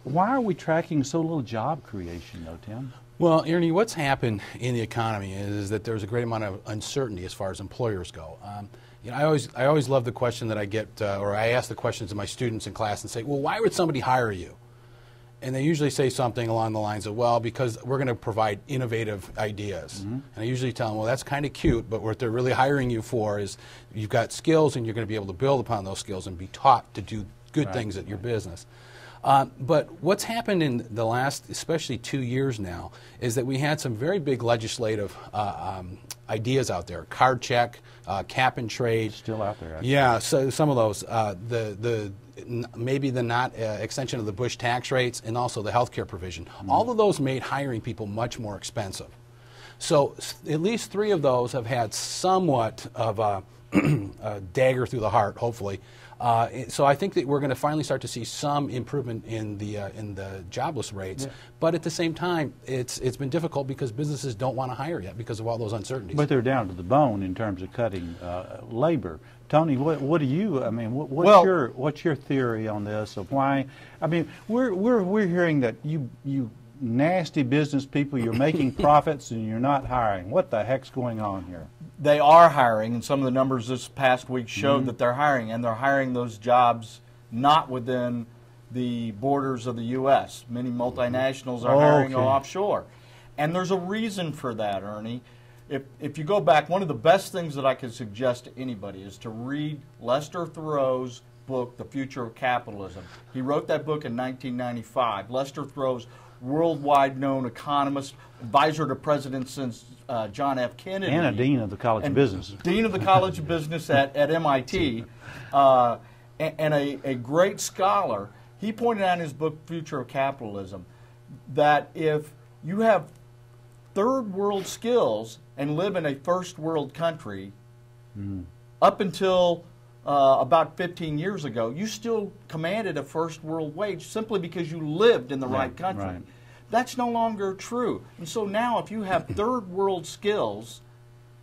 Why are we tracking so little job creation, though, Tim? Well, Ernie, what's happened in the economy is that there's a great amount of uncertainty as far as employers go. You know, I always love the question that I get, or I ask the questions to my students in class and say, well, why would somebody hire you? And they usually say something along the lines of, well, because we're going to provide innovative ideas. And I usually tell them, well, that's kind of cute, but what they're really hiring you for is you've got skills and you're going to be able to build upon those skills and be taught to do good things at your business. But what's happened in the last, especially 2 years now, is that we had some very big legislative ideas out there. Card check, cap and trade. Still out there, actually. Yeah, so some of those. Maybe the not extension of the Bush tax rates and also the health care provision. All of those made hiring people much more expensive. So at least 3 of those have had somewhat of a dagger through the heart, hopefully. So I think that we're going to finally start to see some improvement in the jobless rates. Yeah. But at the same time, it's been difficult because businesses don't want to hire yet because of all those uncertainties. But they're down to the bone in terms of cutting labor. Tony, what do you? I mean, what's your theory on this of why? I mean, we're hearing that you nasty business people, you're making profits and you're not hiring. What the heck's going on here? They are hiring, and some of the numbers this past week showed that they're hiring, and they're hiring those jobs not within the borders of the U.S. Many multinationals are hiring offshore. And there's a reason for that, Ernie. If you go back, one of the best things that I could suggest to anybody is to read Lester Thoreau's book, The Future of Capitalism. He wrote that book in 1995. Lester Thoreau's worldwide known economist, advisor to President since John F. Kennedy. And a dean of the College of Business. Dean of the College of Business at MIT, and a great scholar. He pointed out in his book, Future of Capitalism, that if you have third world skills and live in a first world country, up until about 15 years ago, you still commanded a first world wage simply because you lived in the right country. Right. That's no longer true. And so now if you have third world skills,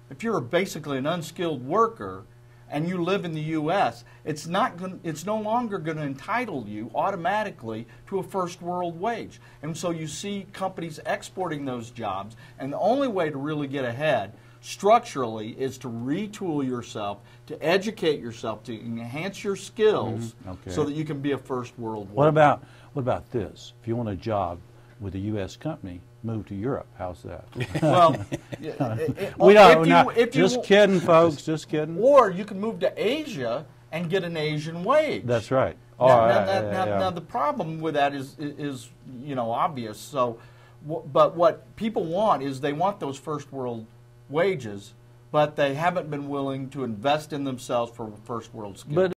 if you're basically an unskilled worker and you live in the U.S., it's no longer going to entitle you automatically to a first world wage. And so you see companies exporting those jobs, and the only way to really get ahead structurally is to retool yourself, to educate yourself, to enhance your skills so that you can be a first world worker. What about this? If you want a job with a U.S. company, move to Europe. How's that? Well, just kidding, folks. Just kidding. Or you can move to Asia and get an Asian wage. That's right. Now the problem with that is obvious. So, but what people want is they want those first world wages, but they haven't been willing to invest in themselves for first world skills.